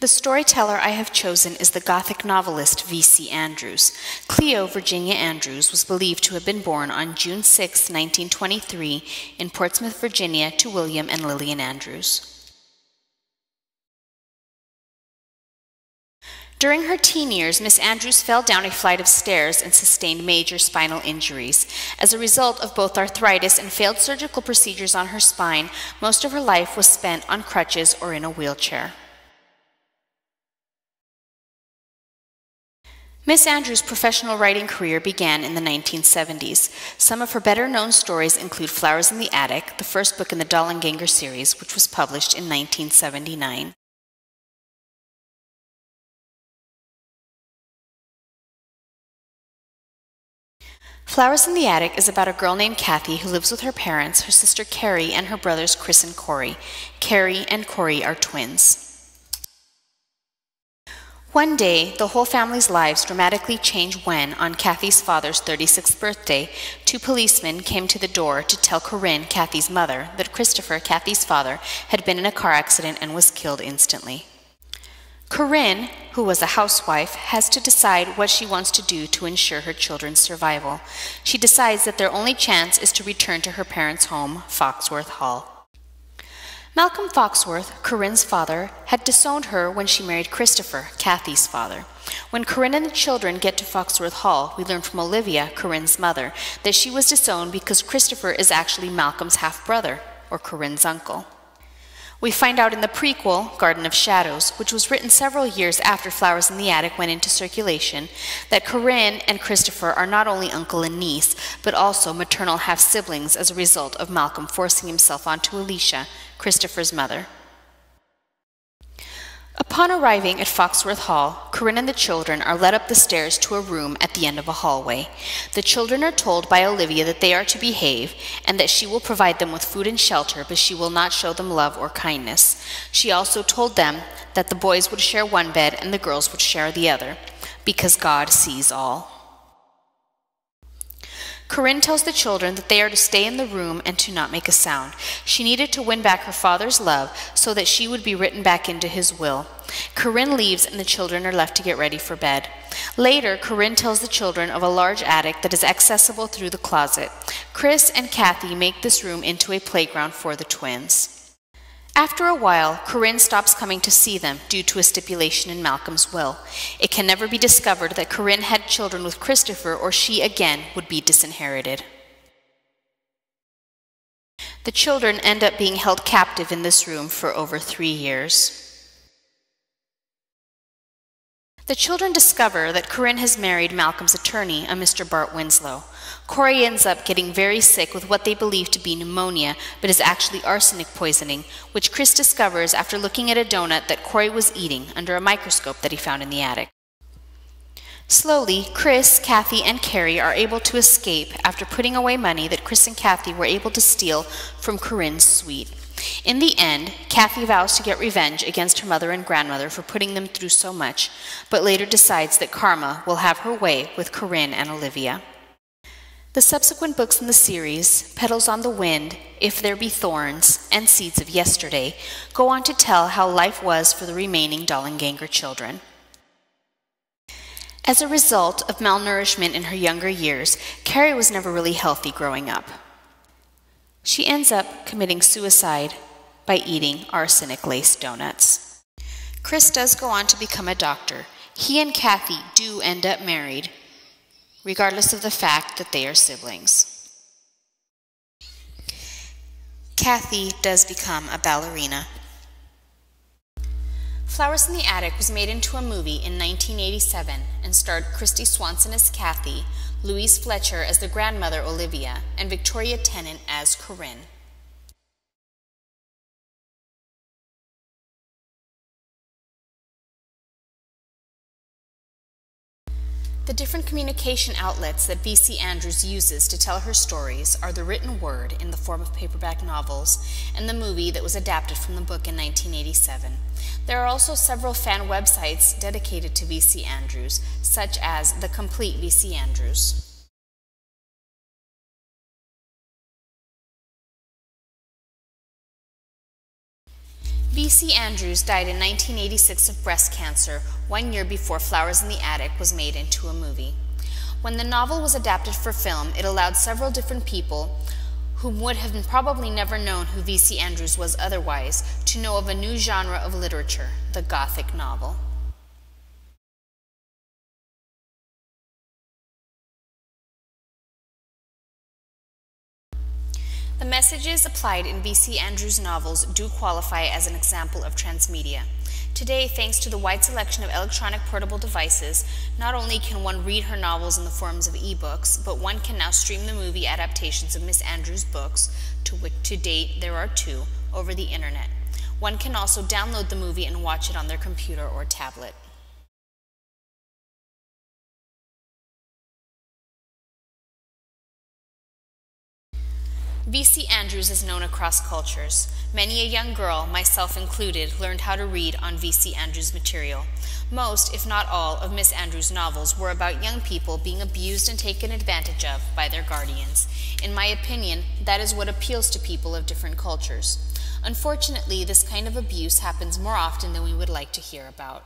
The storyteller I have chosen is the Gothic novelist V.C. Andrews. Cleo Virginia Andrews was believed to have been born on June 6, 1923, in Portsmouth, Virginia, to William and Lillian Andrews. During her teen years, Miss Andrews fell down a flight of stairs and sustained major spinal injuries. As a result of both arthritis and failed surgical procedures on her spine, most of her life was spent on crutches or in a wheelchair. Miss Andrews' professional writing career began in the 1970s. Some of her better-known stories include Flowers in the Attic, the first book in the Dollenganger series, which was published in 1979. Flowers in the Attic is about a girl named Kathy who lives with her parents, her sister Carrie, and her brothers Chris and Corey. Carrie and Corey are twins. One day, the whole family's lives dramatically change when, on Kathy's father's 36th birthday, two policemen came to the door to tell Corinne, Kathy's mother, that Christopher, Kathy's father, had been in a car accident and was killed instantly. Corinne, who was a housewife, has to decide what she wants to do to ensure her children's survival. She decides that their only chance is to return to her parents' home, Foxworth Hall. Malcolm Foxworth, Corinne's father, had disowned her when she married Christopher, Kathy's father. When Corinne and the children get to Foxworth Hall, we learn from Olivia, Corinne's mother, that she was disowned because Christopher is actually Malcolm's half-brother, or Corinne's uncle. We find out in the prequel, Garden of Shadows, which was written several years after Flowers in the Attic went into circulation, that Corinne and Christopher are not only uncle and niece, but also maternal half-siblings as a result of Malcolm forcing himself onto Alicia, Christopher's mother. Upon arriving at Foxworth Hall, Corinne and the children are led up the stairs to a room at the end of a hallway. The children are told by Olivia that they are to behave and that she will provide them with food and shelter, but she will not show them love or kindness. She also told them that the boys would share one bed and the girls would share the other, because God sees all. Corinne tells the children that they are to stay in the room and to not make a sound. She needed to win back her father's love so that she would be written back into his will. Corinne leaves and the children are left to get ready for bed. Later, Corinne tells the children of a large attic that is accessible through the closet. Chris and Kathy make this room into a playground for the twins. After a while, Corinne stops coming to see them due to a stipulation in Malcolm's will. It can never be discovered that Corinne had children with Christopher, or she again would be disinherited. The children end up being held captive in this room for over 3 years. The children discover that Corinne has married Malcolm's attorney, a Mr. Bart Winslow. Corey ends up getting very sick with what they believe to be pneumonia, but is actually arsenic poisoning, which Chris discovers after looking at a donut that Corey was eating under a microscope that he found in the attic. Slowly, Chris, Kathy, and Carrie are able to escape after putting away money that Chris and Kathy were able to steal from Corinne's suite. In the end, Kathy vows to get revenge against her mother and grandmother for putting them through so much, but later decides that karma will have her way with Corinne and Olivia. The subsequent books in the series, Petals on the Wind, If There Be Thorns, and Seeds of Yesterday, go on to tell how life was for the remaining Dollenganger children. As a result of malnourishment in her younger years, Carrie was never really healthy growing up. She ends up committing suicide by eating arsenic-laced donuts. Chris does go on to become a doctor. He and Kathy do end up married, regardless of the fact that they are siblings. Kathy does become a ballerina. Flowers in the Attic was made into a movie in 1987 and starred Christy Swanson as Kathy, Louise Fletcher as the grandmother Olivia, and Victoria Tennant as Corinne. The different communication outlets that V.C. Andrews uses to tell her stories are the written word in the form of paperback novels and the movie that was adapted from the book in 1987. There are also several fan websites dedicated to V.C. Andrews, such as The Complete V.C. Andrews. V.C. Andrews died in 1986 of breast cancer, 1 year before Flowers in the Attic was made into a movie. When the novel was adapted for film, it allowed several different people who would have probably never known who V.C. Andrews was otherwise to know of a new genre of literature, the Gothic novel. The messages applied in V.C. Andrews' novels do qualify as an example of transmedia. Today, thanks to the wide selection of electronic portable devices, not only can one read her novels in the forms of e-books, but one can now stream the movie adaptations of Miss Andrews' books, to which to date there are 2, over the internet. One can also download the movie and watch it on their computer or tablet. V.C. Andrews is known across cultures. Many a young girl, myself included, learned how to read on V.C. Andrews' material. Most, if not all, of Miss Andrews' novels were about young people being abused and taken advantage of by their guardians. In my opinion, that is what appeals to people of different cultures. Unfortunately, this kind of abuse happens more often than we would like to hear about.